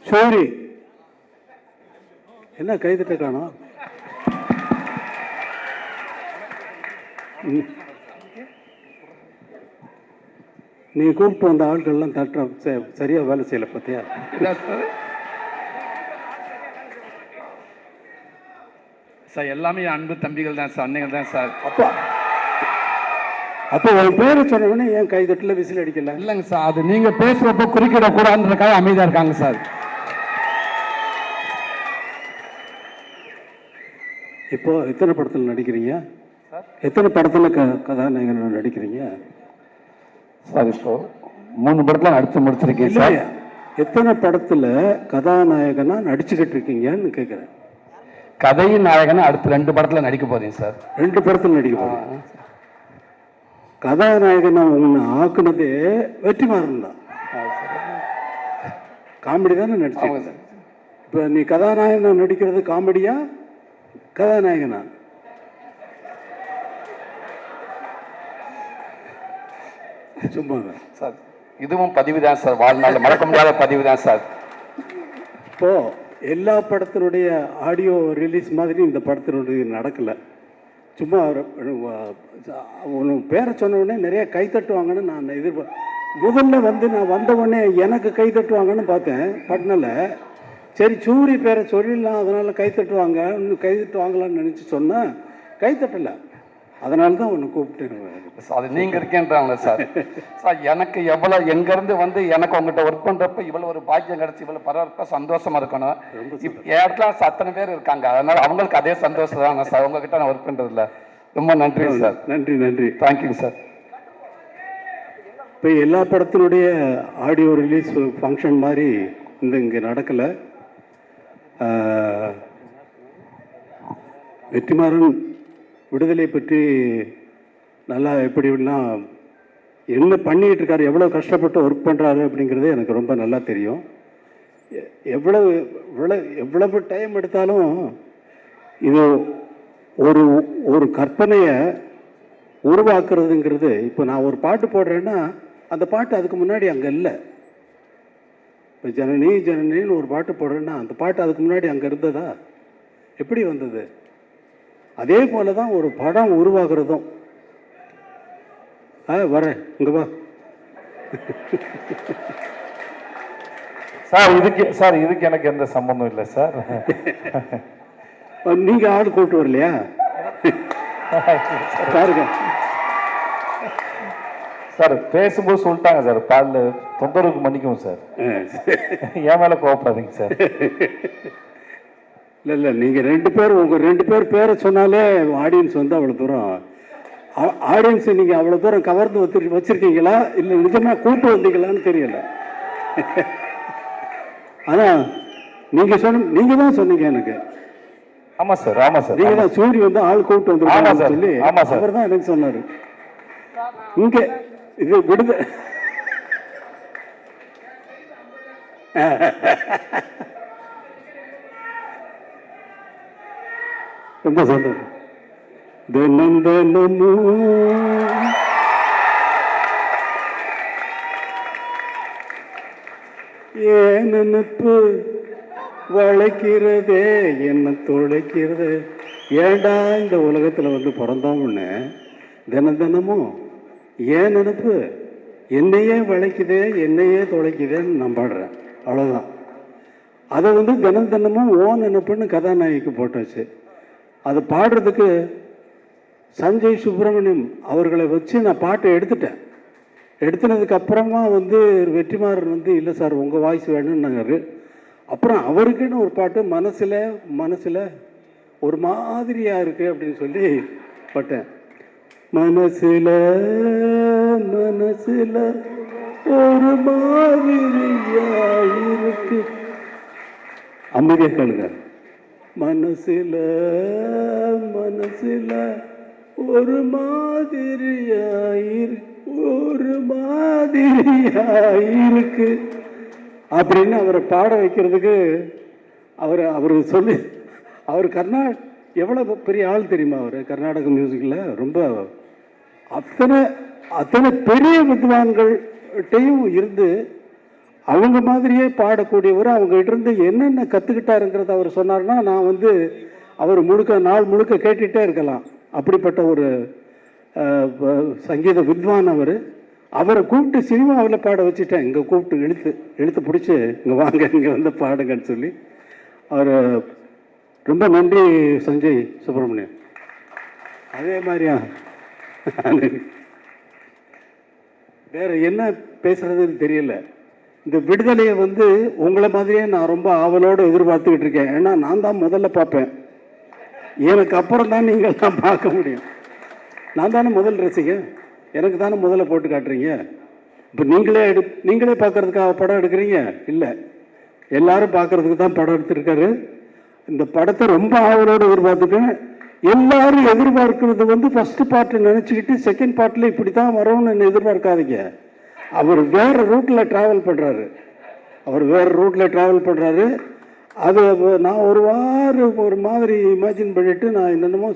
சரி, என்ன கைதிட்ட காணோம்? நீ கூப்பிட்டு வந்த ஆட்கள்லாம் தட்டுற சரியா வேலை செய்யல பத்தியா? சார் எல்லாமே அன்பு தம்பிகள் தான் சார், அன்னைகள் தான் சார். அப்போ உன் பேரை சொன்னவொடனே ஏன் கைதட்டில் விசில் அடிக்கல? இல்லைங்க சார், அது நீங்க பேசுறப்ப குறுக்கிடக்கூடாதுன்றதுக்காக அமைதியா இருக்காங்க சார். இப்போ எத்தனை படத்தில் நடிக்கிறீங்க? எத்தனை படத்தில் கதாநாயகன் நடிக்கிறீங்க சார்? இப்போ 3 படத்தில் நடிச்சு முடிச்சிருக்கீங்க சார். எத்தனை படத்தில் கதாநாயகனா நடிச்சுக்கிட்டு இருக்கீங்கன்னு கேட்குறேன். கதையின் நாயகனா அடுத்து 2 படத்தில் நடிக்க போறீங்க சார். 2 படத்தில் நடிக்க போறீங்க. கதாநாயகனா ஒன்று ஆக்குனதே வெற்றிமாறன் தான். காமெடி தானே நடிச்சு. இப்போ நீ கதாநாயகனா நடிக்கிறது காமெடியா கதாநாயகனா? சும்மா சார், இதுவும் பதிவு தான் சார், வாழ்நாள் மறக்க முடியாத பதிவு தான் சார். இப்போ எல்லா படத்தினுடைய ஆடியோ ரிலீஸ் மாதிரி இந்த படத்தினுடைய நடக்கலை. சும்மா ஒன்று பேரை சொன்ன உடனே நிறைய கை தட்டுவாங்கன்னு நான் முதல்ல நான் வந்த உடனே எனக்கு கை தட்டுவாங்கன்னு பார்த்தேன் பட்னில். சரி, சூரி பேரை சொல்லிடலாம், அதனால் கை தட்டுவாங்க, இன்னும் கை தட்டுவாங்களான்னு நினச்சி சொன்னால் கை தட்டலை. அதனால தான் ஒன்று கூப்பிட்டேன். அது நீங்கள் இருக்கேன்றாங்களே சார். சார், எனக்கு எவ்வளோ எங்கேருந்து எனக்கு உங்கள்கிட்ட ஒர்க் பண்ணுறப்ப இவ்வளோ ஒரு பாக்கியம் கிடச்சி இவ்வளோ பரவாயில்ல சந்தோஷமாக இருக்கணும். என் இடத்துல அத்தனை பேர் இருக்காங்க, அதனால் அவங்களுக்கு அதே சந்தோஷம் தான் சார். உங்ககிட்ட நான் ஒர்க் பண்ணுறதில்ல. ரொம்ப நன்றி சார். நன்றி நன்றி, தேங்க்யூ சார். இப்போ எல்லா படத்தினுடைய ஆடியோ ரிலீஸ் ஃபங்க்ஷன் மாதிரி இங்கே நடக்கலை. வெற்றிமாறன் விடுதலை பற்றி நல்லா எப்படிலாம் என்ன பண்ணிக்கிட்டு இருக்காரு, எவ்வளோ கஷ்டப்பட்டு ஒர்க் பண்ணுறாரு அப்படிங்கிறது எனக்கு ரொம்ப நல்லா தெரியும். எவ்வளவு டைம் எடுத்தாலும் இது ஒரு ஒரு கற்பனையை உருவாக்குறதுங்கிறது. இப்போ நான் ஒரு பாட்டு போடுறேன்னா அந்த பாட்டு அதுக்கு முன்னாடி அங்கே இல்லை. இப்போ ஜனனி ஜனனின்னு ஒரு பாட்டு போடுறேன்னா அந்த பாட்டு அதுக்கு முன்னாடி அங்கே இருந்ததா? எப்படி வந்தது? அதே போல தான் ஒரு படம் உருவாகிறதும். வரேன், இங்கே வா சார். இதுக்கு எனக்கு எந்த சம்பந்தம் இல்லை சார். நீங்கள் ஆள் கூப்பிட்டு வரலையா? பாருங்க சார், பேசும்போது சொல்லிட்டாங்க சார், பாடல தொந்தரவுக்கு மன்னிக்கும் சார். என் மேலே கோவப்படாதீங்க சார். இல்லை, நீங்கள் 2 பேர் உங்கள் 2 பேர் பேரை சொன்னாலே ஆடியன்ஸ் அவ்வளோ தூரம் ஆடியன்ஸை நீங்கள் அவ்வளோ தூரம் கவர்ந்து வச்சுருக்கீங்களா இல்லை நிஜமாக கூட்டு வந்தீங்களான்னு தெரியல. ஆனால் நீங்கள் தான் சொன்னீங்க எனக்கு. ஆமாம் சார், ஆமாம் சார். நீங்கள் தான் சூரி ஆள் கூப்பிட்டு வந்து சொல்லி அவர் தான் எனக்கு சொன்னார். இங்கே இது விடுத ரொம்ப சந்தோஷம். தினம் தினமும் ஏன் நினைப்பு வளைக்கிறதே என்ன துளைக்கிறது. ஏண்டா இந்த உலகத்தில் பிறந்தோம்னு தினம் தினமும் ஏன் நினைப்பு என்னையே வளைக்குதே என்னையே துளைக்குதேன்னு நான் பாடுறேன். அவ்வளோதான். அதை தினம் தினமும் ஓ நினைப்புன்னு கதாநாயகிக்கு போட்டாச்சு. அதை பாடுறதுக்கு சஞ்சய் சுப்பிரமணியம் அவர்களை வச்சு நான் பாட்டை எடுத்துட்டேன். எடுத்துனதுக்கு அப்புறமா வெற்றிமாறன் இல்லை சார் உங்கள் வாய்ஸ் வேணும்னாரு. அப்புறம் அவருக்குன்னு ஒரு பாட்டு மனசில் ஒரு மாதிரியாக இருக்குது அப்படின்னு சொல்லி பாட்டேன். மனசில் ஒரு மாதிரியாக இருக்கு. அமைதியாக கேளுங்க. மனசில் ஒரு மாதிரியாயிருக்கு அப்படின்னு அவரை பாட வைக்கிறதுக்கு அவர் சொல்லி அவர் எவ்வளோ பெரிய ஆள் தெரியுமா? அவர் கர்நாடக மியூசிக்கில் ரொம்ப அத்தனை பெரிய வித்வான்கள்கிட்டையும் இருந்து அவங்க மாதிரியே பாடக்கூடியவர். அவங்ககிட்ட இருந்து என்னென்ன கற்றுக்கிட்டாருங்கிறத அவர் சொன்னார்னா நான் வந்து அவர் நாள் முழுக்க கேட்டுகிட்டே இருக்கலாம். அப்படிப்பட்ட ஒரு சங்கீத வித்வான் அவர். அவரை கூப்பிட்டு சினிமாவில் பாட வச்சுட்டேன். இங்கே கூப்பிட்டு இழுத்து பிடிச்சி இங்கே வாங்க, இங்கே வந்து பாடுங்கன்னு சொல்லி. அவர் ரொம்ப நன்றி சஞ்சய் சுப்பிரமணியன். அதே மாதிரியா வேற என்ன பேசுறதுன்னு தெரியல. இந்த விடுதலையை வந்து உங்களை மாதிரியே நான் ரொம்ப ஆவலோடு எதிர்பார்த்துக்கிட்டு இருக்கேன். ஏன்னா நான் தான் முதல்ல பார்ப்பேன். எனக்கு அப்புறம் தான் நீங்கள் தான் பார்க்க முடியும். நான் தானே முதல் ரசிகன். எனக்கு தானே முதல்ல போட்டு காட்டுறீங்க. இப்போ நீங்களே பார்க்கறதுக்காக படம் எடுக்கிறீங்க இல்லை, எல்லாரும் பார்க்கறதுக்கு தான் படம் எடுத்திருக்காரு. இந்த படத்தை ரொம்ப ஆவலோடு எதிர்பார்த்துட்டேன். எல்லாரும் எதிர்பார்க்கிறது வந்து ஃபர்ஸ்ட் பார்ட் நினச்சிக்கிட்டு செகண்ட் பார்ட்டில் இப்படி தான் வரும்னு எதிர்பார்க்காதீங்க. அவர் வேறு ரூட்டில் ட்ராவல் பண்ணுறாரு. அது நான் ஒரு மாதிரி இமேஜின் பண்ணிவிட்டு நான் என்னென்னமோ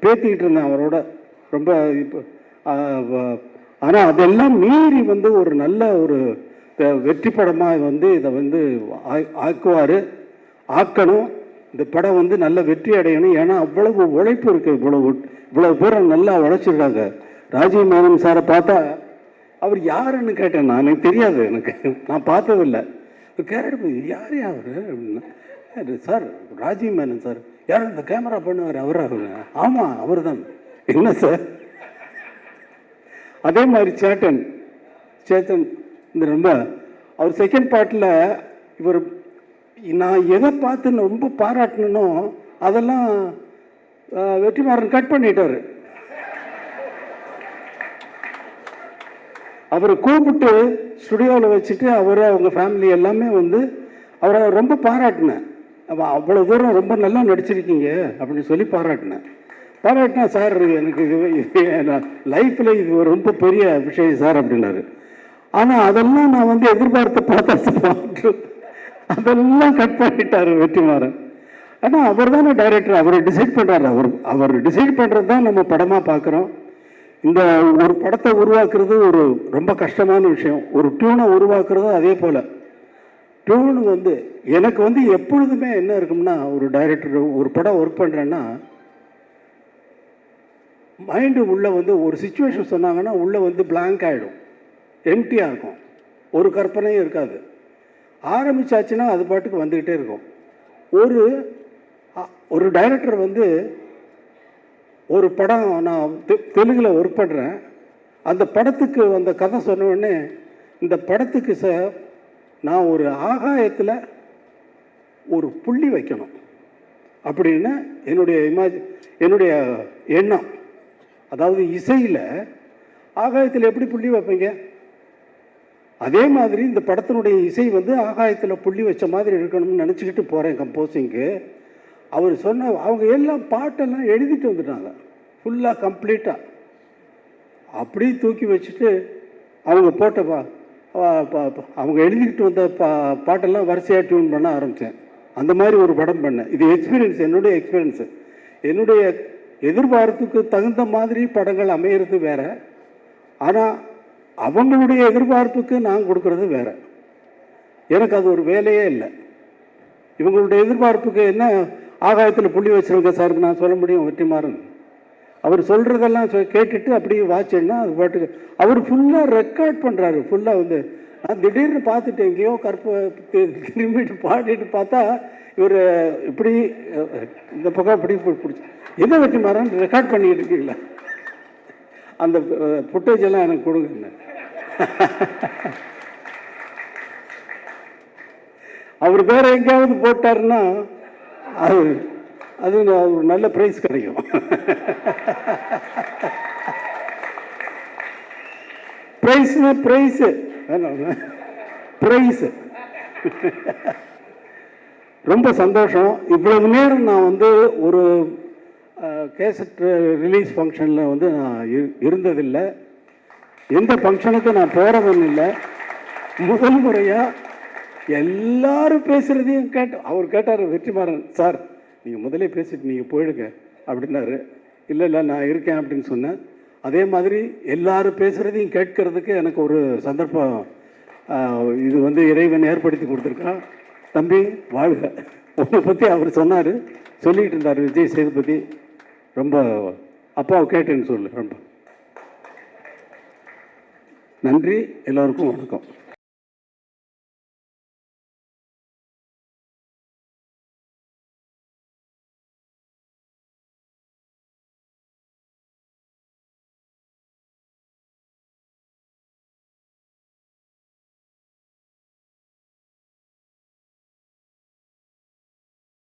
பேத்திக்கிட்டு இருந்தேன் அவரோட ரொம்ப. இப்போ ஆனால் அதெல்லாம் மீறி வந்து ஒரு நல்ல ஒரு வெற்றி படமாக வந்து இதை வந்து ஆக்கணும். இந்த படம் வந்து நல்ல வெற்றி அடையணும். ஏன்னா அவ்வளவு உழைப்பு இருக்குது. இவ்வளவு பேரை நல்லா உழைச்சிருக்காங்க. ராஜீவ் மேனன் சாரை பார்த்தா அவர் யாருன்னு கேட்டேன். நான் எனக்கு தெரியாது, நான் பார்த்ததில்லை. கேட்டு யார் அவர் அப்படின்னா, சார் ராஜீவ் மேனன் சார். யாரும் இந்த கேமரா பண்ணுவார் அவராக? ஆமாம் அவர் தான். என்ன சார்? அதே மாதிரி சேத்தன் இந்த ரொம்ப அவர் செகண்ட் பார்ட்டில் இவர் நான் எதை பார்த்து ரொம்ப பாராட்டணும் அதெல்லாம் வெற்றிமாறன் கட் பண்ணிட்டாரு. அவரை கூப்பிட்டு ஸ்டுடியோவில் வச்சுட்டு அவங்க ஃபேமிலி எல்லாமே வந்து அவரை ரொம்ப பாராட்டினேன். அவ்வளோ தூரம் ரொம்ப நல்லா நடிச்சிருக்கீங்க அப்படின்னு சொல்லி பாராட்டினா சார் எனக்கு லைஃப்பில் இது ரொம்ப பெரிய விஷயம் சார் அப்படின்னாரு. ஆனால் அதெல்லாம் நான் வந்து எதிர்பார்த்து பார்த்தா அதெல்லாம் கட் பண்ணிட்டாரு வெற்றிமாறன். ஆனால் அவர் தானே டைரக்டர், அவர் டிசைட் பண்ணுறாரு. அவர் டிசைட் பண்ணுறது தான் நம்ம படமாக பார்க்குறோம். இந்த ஒரு படத்தை உருவாக்குறது ஒரு ரொம்ப கஷ்டமான விஷயம். ஒரு டியூனை உருவாக்குறது அதே போல். டியூன் வந்து எனக்கு வந்து எப்பொழுதுமே என்ன இருக்கும்னா, ஒரு டைரக்டர் ஒரு படம் ஒர்க் பண்ணுறேன்னா மைண்டு உள்ளே வந்து ஒரு சுச்சுவேஷன் சொன்னாங்கன்னா உள்ளே வந்து பிளாங்க் ஆகிடும், எம்டியாக இருக்கும், ஒரு கற்பனையும் இருக்காது. ஆரம்பித்தாச்சுன்னா அது பாட்டுக்கு வந்துக்கிட்டே இருக்கும். ஒரு டைரக்டர் வந்து ஒரு படம் நான் தெலுங்கில் ஒர்க் பண்ணுறேன். அந்த படத்துக்கு அந்த கதை சொன்ன உடனே இந்த படத்துக்கு சார் நான் ஒரு ஆகாயத்தில் ஒரு புள்ளி வைக்கணும் அப்படின்னு என்னுடைய எண்ணம். அதாவது இசையில் ஆகாயத்தில் எப்படி புள்ளி வைப்பீங்க? அதே மாதிரி இந்த படத்தினுடைய இசை வந்து ஆகாயத்தில் புள்ளி வச்ச மாதிரி இருக்கணும்னு நினச்சிக்கிட்டு போகிறேன் கம்போசிங்க்கு. அவர் அவங்க எல்லாம் பாட்டெல்லாம் எழுதிட்டு வந்துட்டாங்க ஃபுல்லாக கம்ப்ளீட்டாக. அப்படியே தூக்கி வச்சுட்டு அவங்க அவங்க எழுதிக்கிட்டு வந்த பாட்டெல்லாம் வரிசையாக டியூன் பண்ண ஆரம்பித்தேன். அந்த மாதிரி ஒரு படம் பண்ணேன். இது என்னுடைய எக்ஸ்பீரியன்ஸு. என்னுடைய எதிர்பார்ப்புக்கு தகுந்த மாதிரி படங்கள் அமையிறது வேற, ஆனால் அவங்களுடைய எதிர்பார்ப்புக்கு நான் கொடுக்கறது வேற. எனக்கு அது ஒரு வேலையே இல்லை. இவங்களுடைய எதிர்பார்ப்புக்கு என்ன ஆகாயத்தில் புள்ளி வச்சிருக்க சாருக்கு நான் சொல்ல முடியும் வெற்றிமாறன். அவர் சொல்கிறதெல்லாம் கேட்டுட்டு அப்படியே வாட்சேன்னா அது பாட்டுக்கு அவர் ஃபுல்லாக ரெக்கார்ட் பண்ணுறாரு. ஃபுல்லாக வந்து நான் திடீர்னு பார்த்துட்டு எங்கேயோ திரும்பிட்டு பாடிட்டு பார்த்தா இவர் இப்படி இந்த பக்கம் இப்படி பிடிச்சி எதை வெற்றிமாறன் ரெக்கார்ட் பண்ணிக்கிட்டு இருக்கீங்களா? அந்த ஃபுட்டேஜ் எல்லாம் எனக்கு கொடுங்க. அவர் வேற எங்கேயாவது போட்டாருன்னா அது ஒரு நல்ல ப்ரைஸ் கிடைக்கும். ப்ரைஸு ரொம்ப சந்தோஷம். இவ்வளவு நேரம் நான் வந்து ஒரு கேசட் ரிலீஸ் ஃபங்க்ஷனில் வந்து நான் இருந்ததில்லை. எந்த ஃபங்க்ஷனுக்கும் நான் போகிறதும் இல்லை. முதல் முறையாக எல்லாரும் பேசுகிறதையும் அவர் கேட்டார் வெற்றிமாறன் சார் நீங்கள் முதலே பேசிட்டு நீங்கள் போயிடுங்க அப்படின்னாரு. இல்லை நான் இருக்கேன் அப்படின்னு சொன்னேன். அதே மாதிரி எல்லாரும் பேசுகிறதையும் கேட்கறதுக்கு எனக்கு ஒரு சந்தர்ப்பம் இது வந்து இறைவன் ஏற்படுத்தி கொடுத்துருக்கான். தம்பி வாழ்க. உன்னை பற்றி அவர் சொன்னார், சொல்லிகிட்டு இருந்தார் விஜய் சேதுபதி. ரொம்ப அப்பாவை கேட்டேன்னு சொல்லு. ரொம்ப நன்றி. எல்லோருக்கும் வணக்கம்.